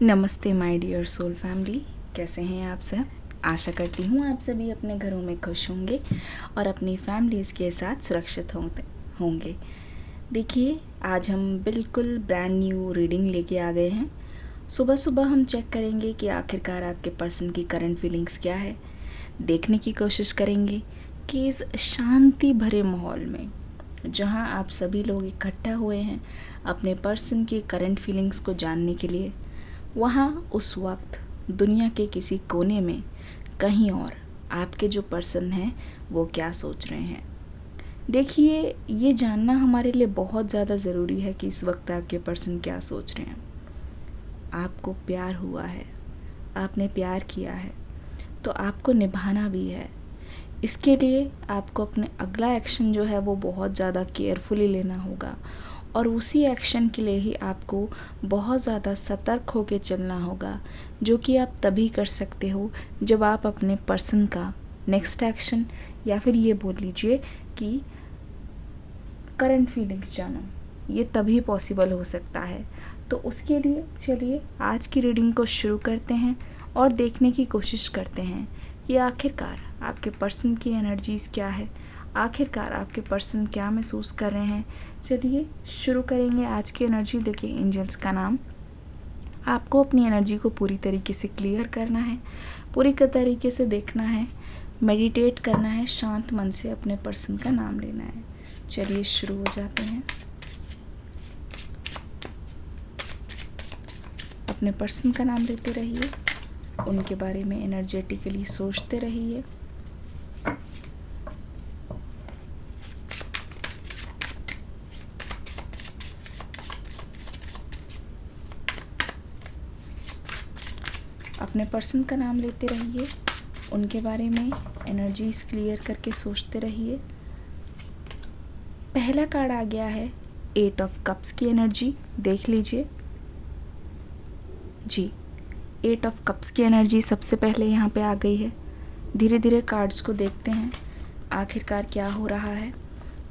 नमस्ते my dear soul family, कैसे हैं आप सब। आशा करती हूँ आप सभी अपने घरों में खुश होंगे और अपनी फैमिलीज़ के साथ सुरक्षित होंगे। देखिए, आज हम बिल्कुल ब्रांड न्यू रीडिंग लेके आ गए हैं। सुबह सुबह हम चेक करेंगे कि आखिरकार आपके पर्सन की करंट फीलिंग्स क्या है। देखने की कोशिश करेंगे कि इस शांति भरे माहौल में जहाँ आप सभी लोग इकट्ठा हुए हैं अपने पर्सन की करंट फीलिंग्स को जानने के लिए, वहाँ उस वक्त दुनिया के किसी कोने में कहीं और आपके जो पर्सन हैं वो क्या सोच रहे हैं। देखिए, ये जानना हमारे लिए बहुत ज़्यादा ज़रूरी है कि इस वक्त आपके पर्सन क्या सोच रहे हैं। आपको प्यार हुआ है, आपने प्यार किया है, तो आपको निभाना भी है। इसके लिए आपको अपने अगला एक्शन जो है वो बहुत ज़्यादा केयरफुली लेना होगा और उसी एक्शन के लिए ही आपको बहुत ज़्यादा सतर्क होकर चलना होगा, जो कि आप तभी कर सकते हो जब आप अपने पर्सन का नेक्स्ट एक्शन या फिर ये बोल लीजिए कि करंट फीलिंग्स जानो, ये तभी पॉसिबल हो सकता है। तो उसके लिए चलिए आज की रीडिंग को शुरू करते हैं और देखने की कोशिश करते हैं कि आखिरकार आपके पर्सन की एनर्जीज़ क्या है, आखिरकार आपके पर्सन क्या महसूस कर रहे हैं। चलिए शुरू करेंगे आज की एनर्जी। देखिए, एंजल्स का नाम, आपको अपनी एनर्जी को पूरी तरीके से क्लियर करना है, पूरी तरीके से देखना है, मेडिटेट करना है, शांत मन से अपने पर्सन का नाम लेना है। चलिए शुरू हो जाते हैं। अपने पर्सन का नाम लेते रहिए, उनके बारे में एनर्जेटिकली सोचते रहिए। अपने पर्सन का नाम लेते रहिए, उनके बारे में एनर्जीज क्लियर करके सोचते रहिए। पहला कार्ड आ गया है 8 ऑफ कप्स की एनर्जी, देख लीजिए जी। 8 ऑफ कप्स की एनर्जी सबसे पहले यहाँ पे आ गई है। धीरे धीरे कार्ड्स को देखते हैं आखिरकार क्या हो रहा है।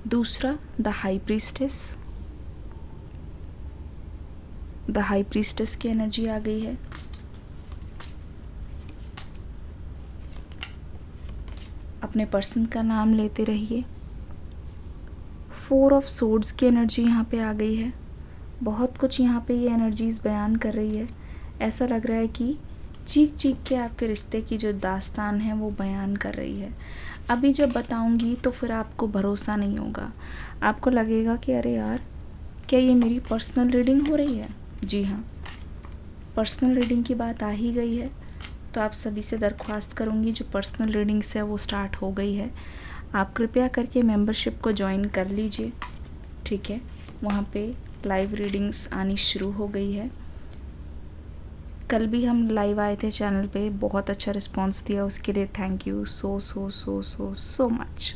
दूसरा, the high priestess, the high priestess की एनर्जी आ गई है। अपने पर्सन का नाम लेते रहिए। 4 ऑफ सोर्ड्स की एनर्जी यहाँ पे आ गई है। बहुत कुछ यहाँ पे ये एनर्जीज़ बयान कर रही है। ऐसा लग रहा है कि चीख चीख के आपके रिश्ते की जो दास्तान है वो बयान कर रही है। अभी जब बताऊंगी तो फिर आपको भरोसा नहीं होगा, आपको लगेगा कि अरे यार, क्या ये मेरी पर्सनल रीडिंग हो रही है। जी हाँ, पर्सनल रीडिंग की बात आ ही गई है तो आप सभी से दरख्वास्त करूंगी, जो पर्सनल रीडिंग्स है वो स्टार्ट हो गई है, आप कृपया करके मेंबरशिप को ज्वाइन कर लीजिए। ठीक है, वहाँ पे लाइव रीडिंग्स आनी शुरू हो गई है। कल भी हम लाइव आए थे चैनल पे, बहुत अच्छा रिस्पांस दिया, उसके लिए thank you so so so so so much.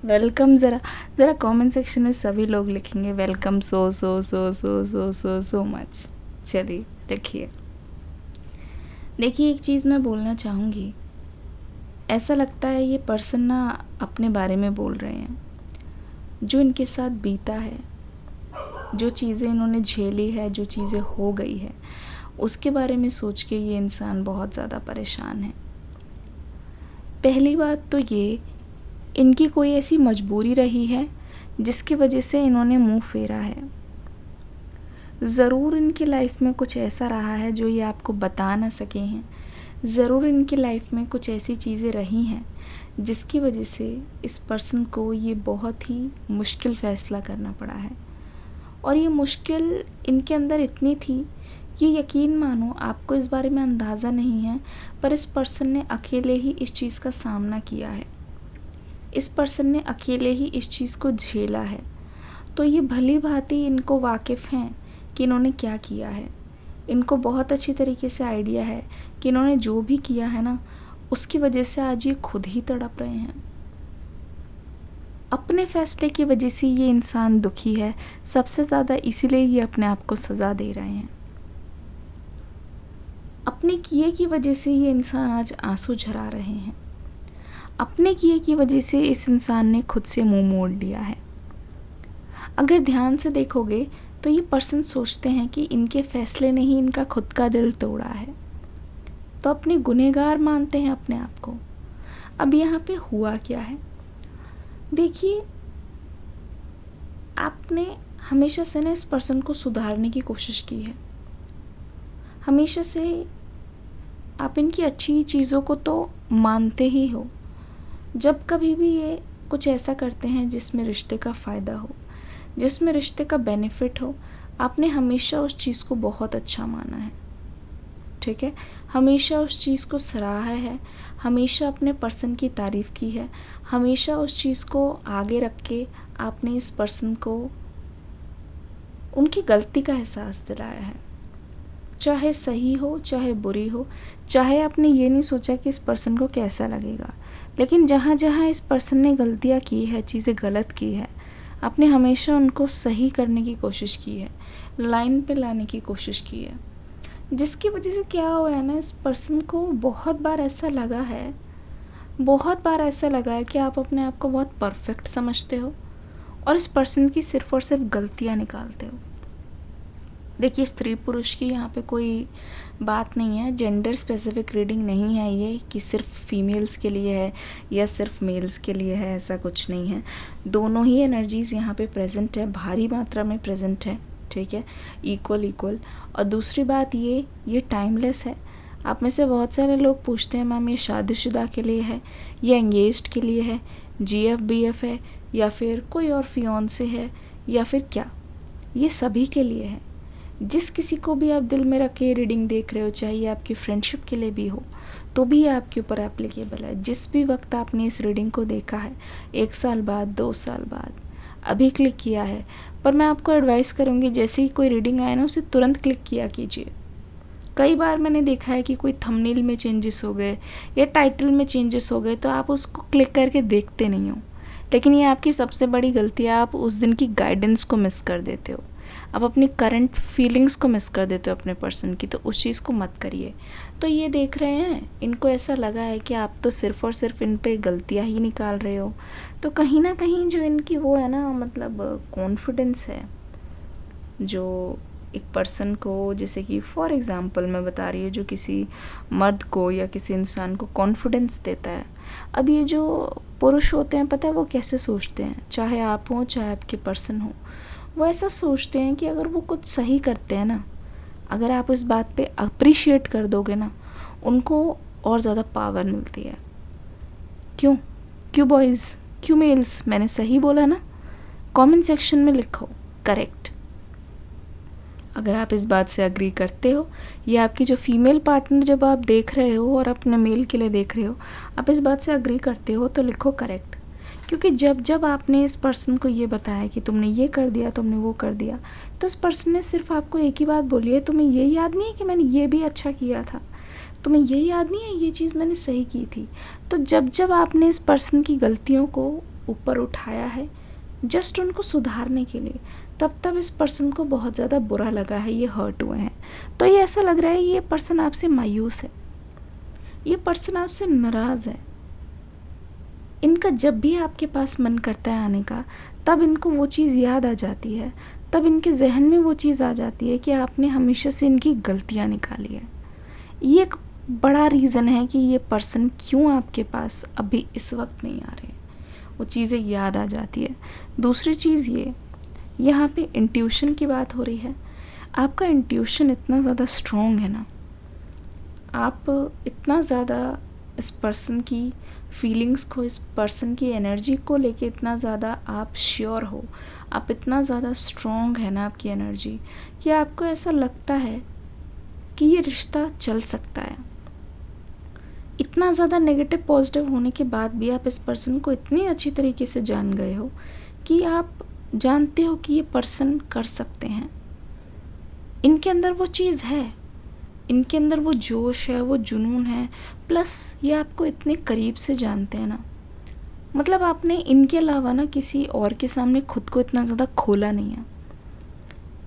Welcome. ज़रा कमेंट सेक्शन में सभी लोग लिखेंगे वेलकम सो सो सो सो सो सो सो मच। चलिए देखिए, एक चीज़ मैं बोलना चाहूँगी। ऐसा लगता है ये पर्सन ना अपने बारे में बोल रहे हैं, जो इनके साथ बीता है, जो चीज़ें इन्होंने झेली है, जो चीज़ें हो गई है, उसके बारे में सोच के ये इंसान बहुत ज़्यादा परेशान है। पहली बात तो ये, इनकी कोई ऐसी मजबूरी रही है जिसकी वजह से इन्होंने मुंह फेरा है। ज़रूर इनकी लाइफ में कुछ ऐसा रहा है जो ये आपको बता ना सके हैं। ज़रूर इनकी लाइफ में कुछ ऐसी चीज़ें रही हैं जिसकी वजह से इस पर्सन को ये बहुत ही मुश्किल फ़ैसला करना पड़ा है। और ये मुश्किल इनके अंदर इतनी थी कि यकीन मानो, आपको इस बारे में अंदाज़ा नहीं है, पर इस पर्सन ने अकेले ही इस चीज़ का सामना किया है। इस पर्सन ने अकेले ही इस चीज़ को झेला है। तो ये भली भांति इनको वाकिफ़ हैं कि इन्होंने क्या किया है। इनको बहुत अच्छी तरीके से आइडिया है कि इन्होंने जो भी किया है ना, उसकी वजह से आज ये खुद ही तड़प रहे हैं। अपने फैसले की वजह से ये इंसान दुखी है, सबसे ज़्यादा इसीलिए ये अपने आप को सज़ा दे रहे हैं। अपने किए की वजह से ये इंसान आज आंसू झरा रहे हैं। अपने किए की वजह से इस इंसान ने खुद से मुंह मोड़ लिया है। अगर ध्यान से देखोगे तो ये पर्सन सोचते हैं कि इनके फैसले ने ही इनका खुद का दिल तोड़ा है, तो अपने गुनहगार मानते हैं अपने आप को। अब यहाँ पे हुआ क्या है, देखिए आपने हमेशा से ना इस पर्सन को सुधारने की कोशिश की है, हमेशा से आप इनकी अच्छी चीज़ों को तो मानते ही हो। जब कभी भी ये कुछ ऐसा करते हैं जिसमें रिश्ते का फ़ायदा हो, जिसमें रिश्ते का बेनिफिट हो, आपने हमेशा उस चीज़ को बहुत अच्छा माना है, ठीक है, हमेशा उस चीज़ को सराहा है, हमेशा अपने पर्सन की तारीफ़ की है, हमेशा उस चीज़ को आगे रख के आपने इस पर्सन को उनकी गलती का एहसास दिलाया है, चाहे सही हो चाहे बुरी हो। चाहे आपने ये नहीं सोचा कि इस पर्सन को कैसा लगेगा, लेकिन जहाँ जहाँ इस पर्सन ने गलतियाँ की है, चीज़ें गलत की है, आपने हमेशा उनको सही करने की कोशिश की है, लाइन पे लाने की कोशिश की है, जिसकी वजह से क्या हुआ है ना, इस पर्सन को बहुत बार ऐसा लगा है, बहुत बार ऐसा लगा है कि आप अपने आप को बहुत परफेक्ट समझते हो और इस पर्सन की सिर्फ़ और सिर्फ गलतियाँ निकालते हो। देखिए स्त्री पुरुष की यहाँ पे कोई बात नहीं है, जेंडर स्पेसिफिक रीडिंग नहीं है ये कि सिर्फ फीमेल्स के लिए है या सिर्फ मेल्स के लिए है, ऐसा कुछ नहीं है। दोनों ही एनर्जीज़ यहाँ पे प्रेजेंट है, भारी मात्रा में प्रेजेंट है, ठीक है, इक्वल। और दूसरी बात ये टाइमलेस है। आप में से बहुत सारे लोग पूछते हैं मैम ये शादीशुदा के लिए है या एंगेज्ड के लिए है, GF BF है या फिर कोई और फियोंसे है या फिर क्या, ये सभी के लिए है। जिस किसी को भी आप दिल में रख के रीडिंग देख रहे हो, चाहे ये आपकी फ्रेंडशिप के लिए भी हो, तो भी आपके ऊपर एप्लीकेबल है। जिस भी वक्त आपने इस रीडिंग को देखा है, 1 साल बाद, 2 साल बाद, अभी क्लिक किया है, पर मैं आपको एडवाइस करूँगी जैसे ही कोई रीडिंग आए ना उसे तुरंत क्लिक किया कीजिए। कई बार मैंने देखा है कि कोई थंबनेल में चेंजेस हो गए या टाइटल में चेंजेस हो गए तो आप उसको क्लिक करके देखते नहीं हो, लेकिन ये आपकी सबसे बड़ी गलती है। आप उस दिन की गाइडेंस को मिस कर देते हो, आप अपनी करंट फीलिंग्स को मिस कर देते हो अपने पर्सन की, तो उस चीज़ को मत करिए। तो ये देख रहे हैं, इनको ऐसा लगा है कि आप तो सिर्फ़ और सिर्फ इन पे गलतियाँ ही निकाल रहे हो, तो कहीं ना कहीं जो इनकी वो है ना, मतलब कॉन्फिडेंस है जो एक पर्सन को, जैसे कि फॉर एग्ज़ाम्पल मैं बता रही हूँ, जो किसी मर्द को या किसी इंसान को कॉन्फिडेंस देता है। अब ये जो पुरुष होते हैं, पता है वो कैसे सोचते हैं, चाहे आप हो चाहे आपके पर्सन हो, वो ऐसा सोचते हैं कि अगर वो कुछ सही करते हैं ना, अगर आप इस बात पे अप्रिशिएट कर दोगे ना, उनको और ज़्यादा पावर मिलती है। क्यों बॉयज़, क्यों मेल्स, मैंने सही बोला ना? कमेंट सेक्शन में लिखो करेक्ट अगर आप इस बात से अग्री करते हो, या आपकी जो फीमेल पार्टनर जब आप देख रहे हो और अपने मेल के लिए देख रहे हो, आप इस बात से अग्री करते हो तो लिखो करेक्ट। क्योंकि जब आपने इस पर्सन को ये बताया कि तुमने ये कर दिया, तुमने वो कर दिया, तो इस पर्सन ने सिर्फ आपको एक ही बात बोली है, तुम्हें ये याद नहीं है कि मैंने ये भी अच्छा किया था, तुम्हें ये याद नहीं है ये चीज़ मैंने सही की थी। तो जब आपने इस पर्सन की गलतियों को ऊपर उठाया है जस्ट उनको सुधारने के लिए, तब इस पर्सन को बहुत ज़्यादा बुरा लगा है, ये हर्ट हुए हैं। तो ये ऐसा लग रहा है ये पर्सन आपसे मायूस है, ये पर्सन आपसे नाराज़ है। इनका जब भी आपके पास मन करता है आने का, तब इनको वो चीज़ याद आ जाती है, तब इनके जहन में वो चीज़ आ जाती है कि आपने हमेशा से इनकी गलतियाँ निकाली है। ये एक बड़ा रीज़न है कि ये पर्सन क्यों आपके पास अभी इस वक्त नहीं आ रहे, वो चीज़ें याद आ जाती है। दूसरी चीज़ ये, यहाँ पे इंट्यूशन की बात हो रही है। आपका इंट्यूशन इतना ज़्यादा स्ट्रॉन्ग है ना, आप इतना ज़्यादा इस पर्सन की फीलिंग्स को, इस पर्सन की एनर्जी को लेके इतना ज़्यादा आप श्योर हो, आप इतना ज़्यादा स्ट्रॉन्ग है ना आपकी एनर्जी, कि आपको ऐसा लगता है कि ये रिश्ता चल सकता है। इतना ज़्यादा नेगेटिव पॉजिटिव होने के बाद भी आप इस पर्सन को इतनी अच्छी तरीके से जान गए हो कि आप जानते हो कि ये पर्सन कर सकते हैं। इनके अंदर वो चीज़ है, इनके अंदर वो जोश है, वो जुनून है, प्लस ये आपको इतने करीब से जानते हैं ना, मतलब आपने इनके अलावा ना किसी और के सामने खुद को इतना ज़्यादा खोला नहीं है।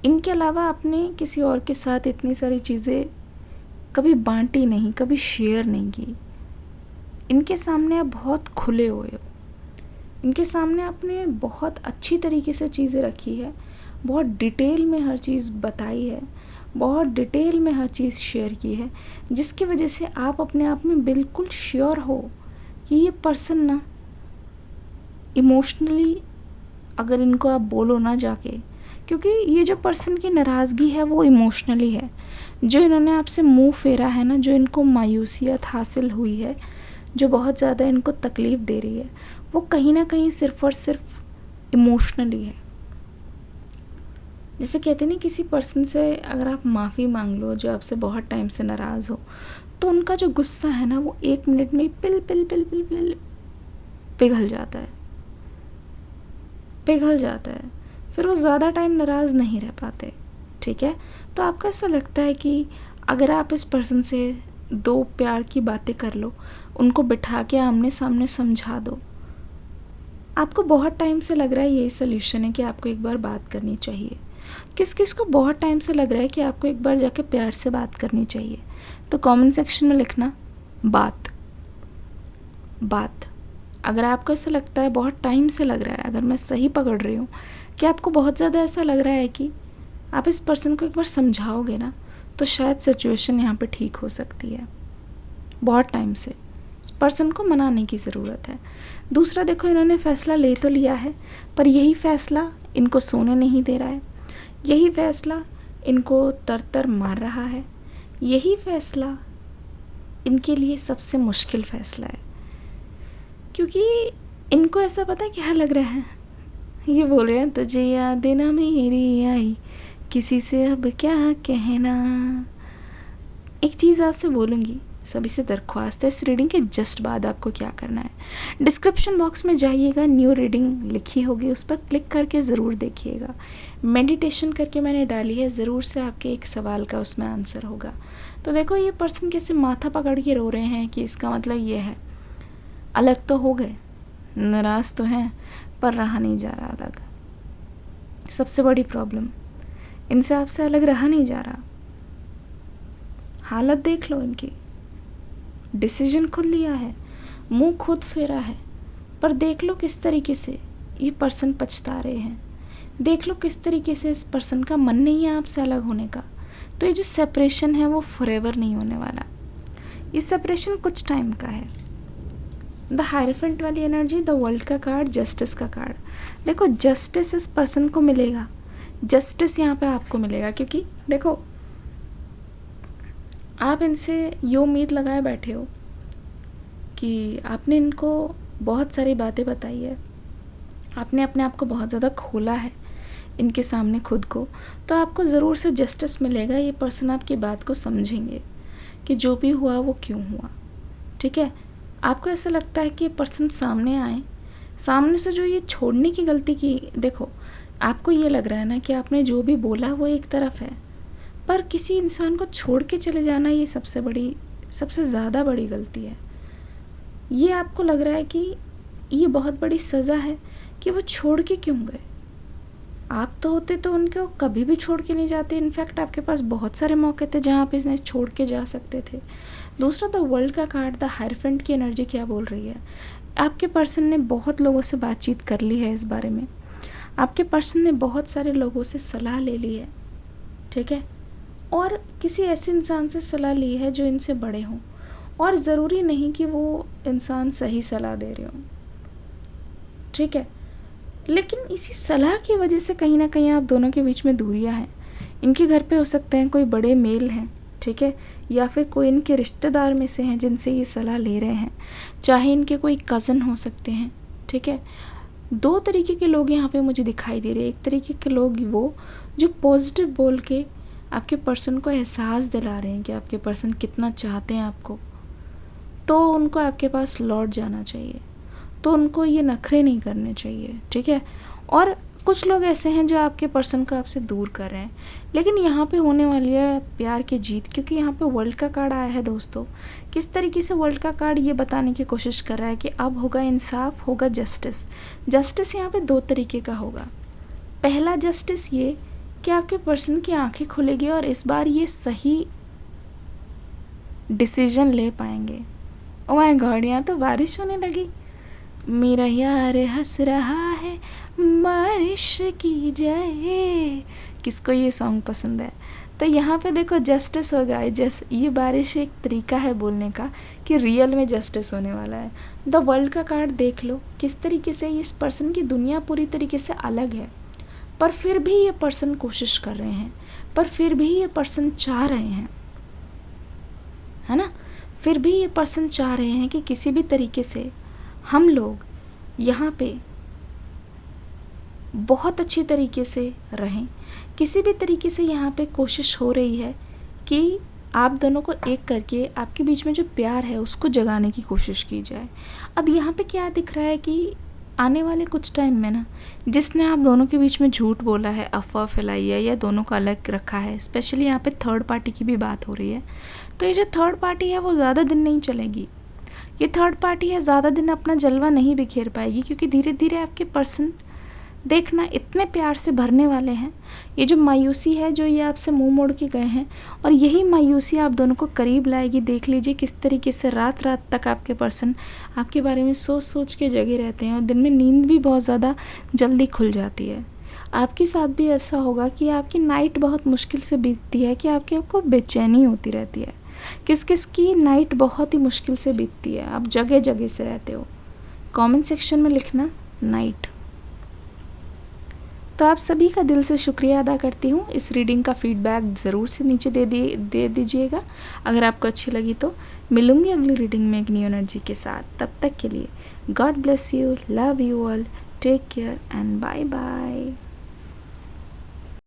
इनके अलावा आपने किसी और के साथ इतनी सारी चीज़ें कभी बांटी नहीं, कभी शेयर नहीं की। इनके सामने आप बहुत खुले हुए हो। इनके सामने आपने बहुत अच्छी तरीके से चीज़ें रखी है, बहुत डिटेल में हर चीज़ बताई है, बहुत डिटेल में हर चीज़ शेयर की है, जिसकी वजह से आप अपने आप में बिल्कुल श्योर हो कि ये पर्सन ना इमोशनली, अगर इनको आप बोलो ना जाके, क्योंकि ये जो पर्सन की नाराज़गी है वो इमोशनली है। जो इन्होंने आपसे मुंह फेरा है ना, जो इनको मायूसियत हासिल हुई है, जो बहुत ज़्यादा इनको तकलीफ़ दे रही है, वो कहीं ना कहीं सिर्फ़ और सिर्फ इमोशनली है। जैसे कहते हैं ना, किसी पर्सन से अगर आप माफ़ी मांग लो जो आपसे बहुत टाइम से नाराज़ हो, तो उनका जो गुस्सा है ना वो 1 मिनट में पिल पिल पिल पिल पिल पिघल जाता है, पिघल जाता है। फिर वो ज़्यादा टाइम नाराज़ नहीं रह पाते। ठीक है, तो आपको ऐसा लगता है कि अगर आप इस पर्सन से 2 प्यार की बातें कर लो, उनको बिठा के आमने सामने समझा दो, आपको बहुत टाइम से लग रहा है यही सोल्यूशन है कि आपको एक बार बात करनी चाहिए। किस किस को बहुत टाइम से लग रहा है कि आपको एक बार जाके प्यार से बात करनी चाहिए, तो कमेंट सेक्शन में लिखना बात। बात अगर आपको ऐसा लगता है, बहुत टाइम से लग रहा है, अगर मैं सही पकड़ रही हूँ कि आपको बहुत ज़्यादा ऐसा लग रहा है कि आप इस पर्सन को एक बार समझाओगे ना, तो शायद सिचुएशन यहाँ पे ठीक हो सकती है। बहुत टाइम से इस पर्सन को मनाने की ज़रूरत है। दूसरा, देखो इन्होंने फ़ैसला ले तो लिया है, पर यही फ़ैसला इनको सोने नहीं दे रहा है, यही फ़ैसला इनको तर मार रहा है, यही फ़ैसला इनके लिए सबसे मुश्किल फ़ैसला है। क्योंकि इनको ऐसा पता है क्या लग रहा है, ये बोल रहे हैं तुझे यादें ना मेरी आई, किसी से अब क्या कहना। एक चीज़ आपसे बोलूँगी, सभी से दरख्वास्त है, इस रीडिंग के जस्ट बाद आपको क्या करना है, डिस्क्रिप्शन बॉक्स में जाइएगा, न्यू रीडिंग लिखी होगी, उस पर क्लिक करके ज़रूर देखिएगा। मेडिटेशन करके मैंने डाली है, ज़रूर से आपके एक सवाल का उसमें आंसर होगा। तो देखो ये पर्सन कैसे माथा पकड़ के रो रहे हैं, कि इसका मतलब ये है अलग तो हो गए, नाराज़ तो हैं, पर रहा नहीं जा रहा अलग। सबसे बड़ी प्रॉब्लम, इनसे आपसे अलग रहा नहीं जा रहा। हालत देख लो इनकी, डिसीजन खुद लिया है, मुंह खुद फेरा है, पर देख लो किस तरीके से ये पर्सन पछता रहे हैं। देख लो किस तरीके से इस पर्सन का मन नहीं है आपसे अलग होने का। तो ये जो सेपरेशन है वो फॉरएवर नहीं होने वाला, ये सेपरेशन कुछ टाइम का है। द हायरफेंट वाली एनर्जी, द वर्ल्ड का कार्ड, जस्टिस का कार्ड। देखो जस्टिस इस पर्सन को मिलेगा, जस्टिस यहाँ पे आपको मिलेगा, क्योंकि देखो आप इनसे ये उम्मीद लगाए बैठे हो कि आपने इनको बहुत सारी बातें बताई है, आपने अपने आप को बहुत ज़्यादा खोला है इनके सामने खुद को, तो आपको ज़रूर से जस्टिस मिलेगा। ये पर्सन आपकी बात को समझेंगे कि जो भी हुआ वो क्यों हुआ। ठीक है, आपको ऐसा लगता है कि ये पर्सन सामने आए, सामने से जो ये छोड़ने की गलती की, देखो आपको ये लग रहा है ना कि आपने जो भी बोला वो एक तरफ है, पर किसी इंसान को छोड़ के चले जाना ये सबसे ज़्यादा बड़ी गलती है। ये आपको लग रहा है कि ये बहुत बड़ी सज़ा है कि वो छोड़ के क्यों गए। आप तो होते तो उनको कभी भी छोड़ के नहीं जाते, इनफैक्ट आपके पास बहुत सारे मौके थे जहाँ आप इन्हें छोड़ के जा सकते थे। दूसरा, द वर्ल्ड का कार्ड, द हायरफेंट की एनर्जी क्या बोल रही है, आपके पर्सन ने बहुत लोगों से बातचीत कर ली है इस बारे में, आपके पर्सन ने बहुत सारे लोगों से सलाह ले ली है। ठीक है, और किसी ऐसे इंसान से सलाह ली है जो इनसे बड़े हों, और ज़रूरी नहीं कि वो इंसान सही सलाह दे रहे हों। ठीक है, लेकिन इसी सलाह की वजह से कहीं ना कहीं आप दोनों के बीच में दूरियां हैं। इनके घर पे हो सकते हैं कोई बड़े मेल हैं, ठीक है, या फिर कोई इनके रिश्तेदार में से हैं जिनसे ये सलाह ले रहे हैं, चाहे इनके कोई कज़न हो सकते हैं। ठीक है, 2 तरीके के लोग यहाँ पे मुझे दिखाई दे रहे हैं। एक तरीके के लोग वो जो पॉजिटिव बोल के आपके पर्सन को एहसास दिला रहे हैं कि आपके पर्सन कितना चाहते हैं आपको, तो उनको आपके पास लौट जाना चाहिए, तो उनको ये नखरे नहीं करने चाहिए। ठीक है, और कुछ लोग ऐसे हैं जो आपके पर्सन को आपसे दूर कर रहे हैं, लेकिन यहाँ पे होने वाली है प्यार की जीत, क्योंकि यहाँ पे वर्ल्ड का कार्ड आया है दोस्तों। किस तरीके से वर्ल्ड का कार्ड ये बताने की कोशिश कर रहा है कि अब होगा इंसाफ, होगा जस्टिस। जस्टिस यहाँ पे 2 तरीके का होगा। पहला जस्टिस ये कि आपके पर्सन की आंखें खुलेगी और इस बार ये सही डिसीजन ले पाएंगे। ओह माय गॉड, यहाँ तो बारिश होने लगी। मेरा यार हंस रहा है बारिश की जाए। किसको ये सॉन्ग पसंद है? तो यहाँ पे देखो जस्टिस होगा। ये बारिश एक तरीका है बोलने का कि रियल में जस्टिस होने वाला है। द वर्ल्ड का कार्ड देख लो किस तरीके से इस पर्सन की दुनिया पूरी तरीके से अलग है, पर फिर भी ये पर्सन कोशिश कर रहे हैं, पर फिर भी ये पर्सन चाह रहे हैं, है ना, फिर भी ये पर्सन चाह रहे हैं कि किसी भी तरीके से हम लोग यहाँ पे बहुत अच्छी तरीके से रहें। किसी भी तरीके से यहाँ पे कोशिश हो रही है कि आप दोनों को एक करके आपके बीच में जो प्यार है उसको जगाने की कोशिश की जाए। अब यहाँ पे क्या दिख रहा है कि आने वाले कुछ टाइम में ना, जिसने आप दोनों के बीच में झूठ बोला है, अफवाह फैलाई है या दोनों को अलग रखा है, स्पेशली यहाँ पे थर्ड पार्टी की भी बात हो रही है, तो ये जो थर्ड पार्टी है वो ज़्यादा दिन नहीं चलेगी। ये थर्ड पार्टी है ज़्यादा दिन अपना जलवा नहीं बिखेर पाएगी, क्योंकि धीरे धीरे आपके पर्सन देखना इतने प्यार से भरने वाले हैं। ये जो मायूसी है जो ये आपसे मुंह मोड़ के गए हैं, और यही मायूसी आप दोनों को करीब लाएगी। देख लीजिए किस तरीके से रात रात तक आपके पर्सन आपके बारे में सोच सोच के जगे रहते हैं, और दिन में नींद भी बहुत ज़्यादा जल्दी खुल जाती है। आपके साथ भी ऐसा होगा कि आपकी नाइट बहुत मुश्किल से बीतती है, कि आपको बेचैनी होती रहती है। किस किस की नाइट बहुत ही मुश्किल से बीतती है, आप जगह जगह से रहते हो। कमेंट सेक्शन में लिखना नाइट। तो आप सभी का दिल से शुक्रिया अदा करती हूँ। इस रीडिंग का फीडबैक ज़रूर से नीचे दे दीजिएगा। अगर आपको अच्छी लगी तो मिलूँगी अगली रीडिंग में एक न्यू एनर्जी के साथ। तब तक के लिए God bless you, love you all, take care and bye bye.